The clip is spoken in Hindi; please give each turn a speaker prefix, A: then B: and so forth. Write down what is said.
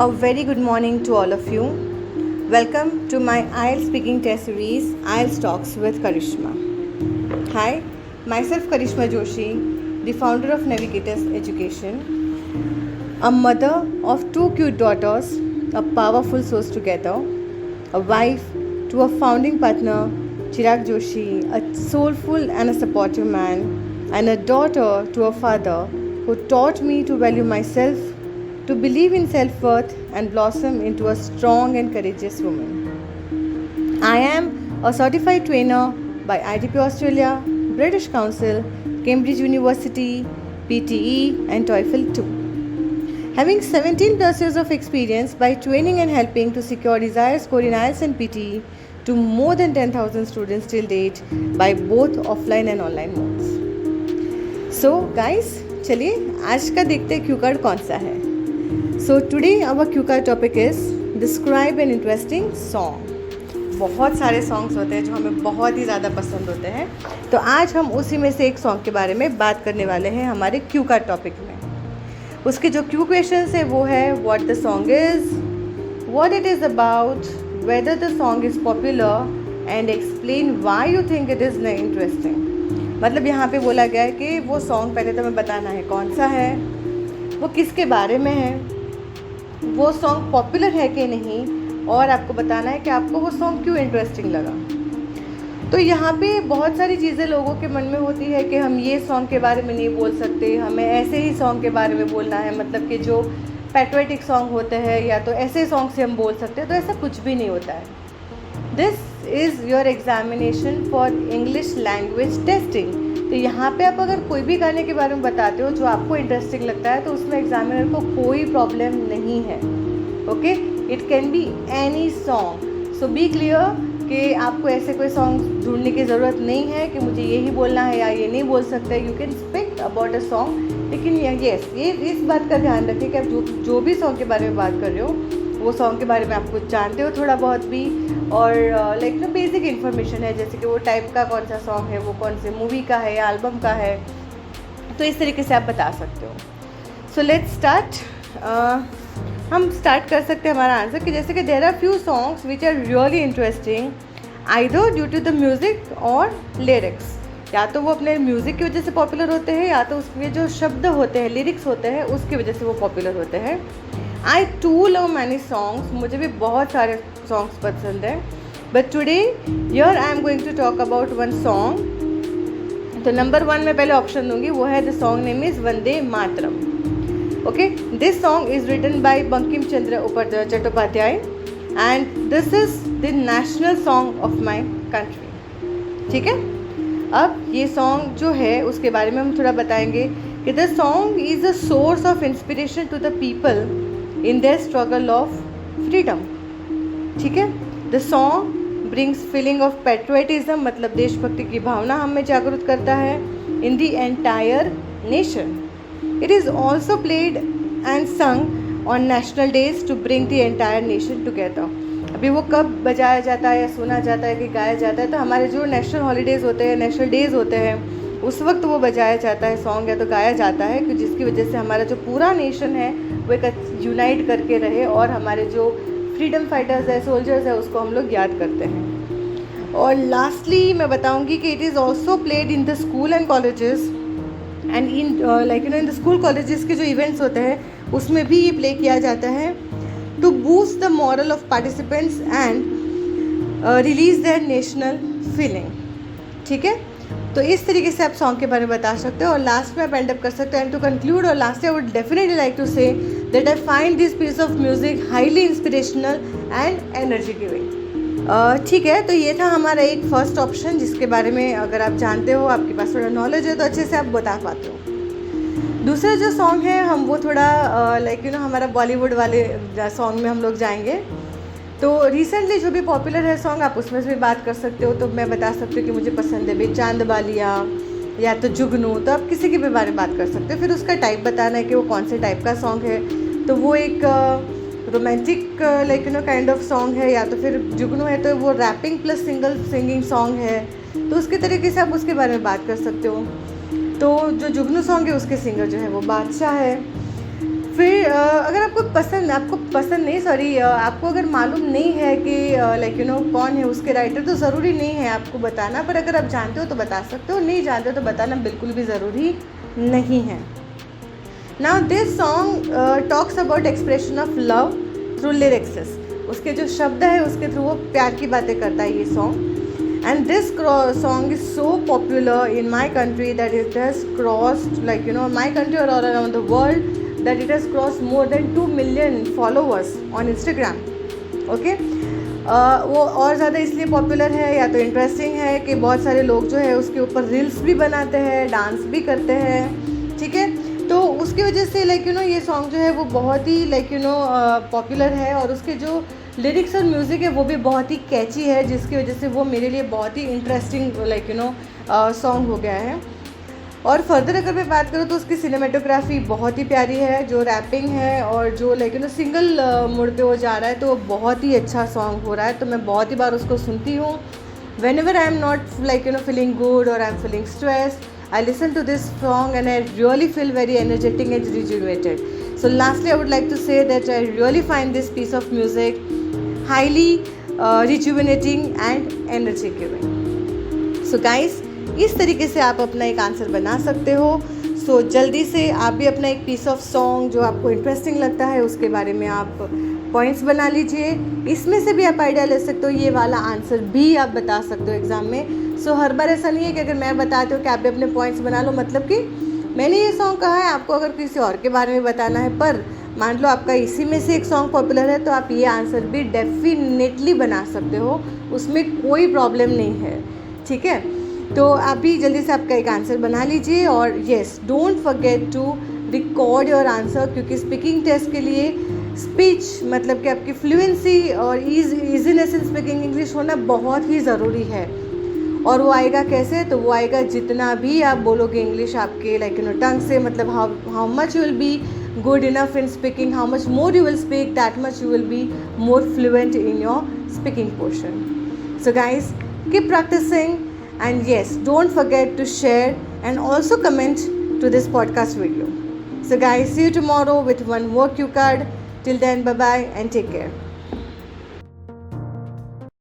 A: A very good morning to all of you. Welcome to my IELTS speaking test series, IELTS Talks with Karishma. Hi, myself Karishma Joshi, the founder of Navigators Education, a mother of two cute daughters, a powerful source together, a wife to a founding partner, Chirag Joshi, a soulful and a supportive man, and a daughter to a father who taught me to value myself, to believe in self-worth and blossom into a strong and courageous woman. I am a certified trainer by ITP Australia, British Council, Cambridge University, PTE and TOEFL 2. Having 17 plus years of experience by training and helping to secure desired score in IELTS and PTE to more than 10,000 students till date by both offline and online modes. So guys, चलिए आज का देखते हैं क्यू कार्ड कौन सा है. So today our cue card topic is describe an interesting song. बहुत सारे सॉन्ग्स होते हैं जो हमें बहुत ही ज़्यादा पसंद होते हैं, तो आज हम उसी में से एक सॉन्ग के बारे में बात करने वाले हैं हमारे क्यू कार्ड टॉपिक में. उसके जो क्यू क्वेश्चंस है वो है what the song is, what it is about, whether the song is popular and explain why you think it is interesting. मतलब यहाँ पे बोला गया है कि वो सॉन्ग पहले तो हमें बताना है कौन सा है, वो किसके बारे में है, वो सॉन्ग पॉपुलर है कि नहीं, और आपको बताना है कि आपको वो सॉन्ग क्यों इंटरेस्टिंग लगा. तो यहाँ पे बहुत सारी चीज़ें लोगों के मन में होती है कि हम ये सॉन्ग के बारे में नहीं बोल सकते, हमें ऐसे ही सॉन्ग के बारे में बोलना है, मतलब कि जो पैट्रियोटिक सॉन्ग होते हैं या तो ऐसे सॉन्ग से हम बोल सकते हैं. तो ऐसा कुछ भी नहीं होता है. This is your examination for English language testing. तो यहाँ पे आप अगर कोई भी गाने के बारे में बताते हो जो आपको इंटरेस्टिंग लगता है तो उसमें एग्जामिनर को कोई प्रॉब्लम नहीं है. Okay, it can be any song. So be clear कि आपको ऐसे कोई सॉन्ग ढूंढने की ज़रूरत नहीं है कि मुझे यही बोलना है या ये नहीं बोल सकते. You can speak about a song, लेकिन येस ये इस बात का ध्यान रखें कि आप जो भी सॉन्ग के बारे में बात कर रहे हो वो सॉन्ग के बारे में आप कुछ जानते हो थोड़ा बहुत भी, और लाइक ना बेसिक इन्फॉर्मेशन है, जैसे कि वो टाइप का कौन सा सॉन्ग है, वो कौन से मूवी का है या एल्बम का है. तो इस तरीके से आप बता सकते हो. So let's start. हम स्टार्ट कर सकते हैं हमारा आंसर कि जैसे कि there are few songs which are really interesting either due to the music और लिरिक्स. या तो वो अपने म्यूज़िक की वजह से पॉपुलर होते हैं या तो उसके जो शब्द होते हैं, लिरिक्स होते हैं, उसकी वजह से वो पॉपुलर होते हैं. I too love many songs, मुझे भी बहुत सारे सॉन्ग्स पसंद हैं. But today here I am going to talk about one song. तो नंबर 1 में पहले ऑप्शन दूंगी, वो है the song name is Vande Mataram. Okay, this song is written by Bankim Chandra Chattopadhyay and this is the national song of my country. ठीक है, अब ये सॉन्ग जो है उसके बारे में हम थोड़ा बताएंगे कि the song is a source of inspiration to the people in their struggle of freedom. ठीक है, the song brings feeling of patriotism, मतलब देशभक्ति की भावना हमें जागरूक करता है in the entire nation. It is also played and sung on national days to bring the entire nation together. अभी वो कब बजाया जाता है या सुना जाता है कि गाया जाता है, तो हमारे जो नेशनल हॉलीडेज़ होते हैं, नेशनल डेज़ होते हैं, उस वक्त वो बजाया जाता है सॉन्ग या तो गाया जाता है कि जिसकी वजह से हमारा जो पूरा नेशन है वो एक यूनाइट करके रहे और हमारे जो फ्रीडम फाइटर्स है, सोल्जर्स है, उसको हम लोग याद करते हैं. और लास्टली मैं बताऊंगी कि it is also played in the school and colleges and in like in the school colleges के जो इवेंट्स होते हैं उसमें भी ये प्ले किया जाता है to boost the moral of participants and release their national feeling. ठीक है, तो इस तरीके से आप सॉन्ग के बारे में बता सकते हो और लास्ट में आप एंड अप कर सकते हो. एंड टू कंक्लूड और last I would definitely like to say that I find this piece of music highly inspirational and energy giving. ठीक है, तो ये था हमारा एक फर्स्ट ऑप्शन जिसके बारे में अगर आप जानते हो, आपके पास थोड़ा नॉलेज है तो अच्छे से आप बता पाते हो. दूसरा जो सॉन्ग है हम वो थोड़ा लाइक हमारा बॉलीवुड वाले सॉन्ग में हम लोग जाएंगे. तो रिसेंटली जो भी पॉपुलर है सॉन्ग आप उसमें से भी बात कर सकते हो. तो मैं बता सकती हूँ कि मुझे पसंद है भाई चांद बालिया या तो जुगनू, तो आप किसी के भी बारे में बात कर सकते हो. फिर उसका टाइप बताना है कि वो कौन से टाइप का सॉन्ग है. तो वो एक romantic like kind of song है, या तो फिर जुगनू है तो वो rapping plus single singing song है. तो उसके तरीके से आप उसके बारे में बात कर सकते हो. तो जो जुगनू सॉन्ग है उसके सिंगर जो है वो बादशाह है. फिर अगर आपको अगर मालूम नहीं है कि लाइक कौन है उसके राइटर, तो ज़रूरी नहीं है आपको बताना, पर अगर आप जानते हो तो बता सकते हो, नहीं जानते हो तो बताना बिल्कुल भी ज़रूरी नहीं है. Now this song talks about expression of love through lyrics. उसके जो शब्द है उसके थ्रू वो प्यार की बातें करता है ये song. And this song is so popular in my country that it has crossed, my country or all around the world, that it has crossed more than 2 million followers on Instagram. Okay? वो और ज़्यादा इसलिए पॉपुलर है या तो इंटरेस्टिंग है कि बहुत सारे लोग जो है उसके ऊपर रील्स भी बनाते हैं, डांस भी करते हैं. ठीक है, तो उसकी वजह से ये सॉन्ग जो है वो बहुत ही पॉपुलर है, और उसके जो लिरिक्स और म्यूज़िक है वो भी बहुत ही कैची है, जिसकी वजह से वो मेरे लिए बहुत ही इंटरेस्टिंग सॉन्ग हो गया है. और फर्दर अगर मैं बात करूँ तो उसकी सिनेमेटोग्राफी बहुत ही प्यारी है, जो रैपिंग है और जो सिंगल मोड पे वो जा रहा है, तो बहुत ही अच्छा सॉन्ग हो रहा है. तो मैं बहुत ही बार उसको सुनती हूँ. whenever I am not feeling good or I am feeling stressed, I listen to this song and I really feel very energetic and rejuvenated. So lastly, I would like to say that I really find this piece of music highly rejuvenating and energy giving. So guys, इस तरीके से आप अपना एक आंसर बना सकते हो. सो जल्दी से आप भी अपना एक पीस ऑफ सॉन्ग जो आपको इंटरेस्टिंग लगता है उसके बारे में आप पॉइंट्स बना लीजिए. इसमें से भी आप आइडिया ले सकते हो, ये वाला आंसर भी आप बता सकते हो एग्ज़ाम में. सो हर बार ऐसा नहीं है कि अगर मैं बताती हूँ कि आप भी अपने पॉइंट्स बना लो, मतलब कि मैंने ये सॉन्ग कहा है, आपको अगर किसी और के बारे में बताना है, पर मान लो आपका इसी में से एक सॉन्ग पॉपुलर है, तो आप ये आंसर भी डेफिनेटली बना सकते हो, उसमें कोई प्रॉब्लम नहीं है. ठीक है, तो आप भी जल्दी से आपका एक आंसर बना लीजिए. और yes, don't forget to record your answer, क्योंकि स्पीकिंग टेस्ट के लिए स्पीच मतलब कि आपकी फ्लुएंसी और ईजीनेस इन स्पीकिंग इंग्लिश होना बहुत ही ज़रूरी है. और वो आएगा कैसे? तो वो आएगा जितना भी आप बोलोगे इंग्लिश आपके टंग से, मतलब how much you will be good enough in speaking, how much more you will speak, that much you will be more fluent in your speaking portion. So guys, keep practicing, and yes, don't forget to share and also comment to this podcast video. So guys, see you tomorrow with one more cue card. Till then, bye bye and take care.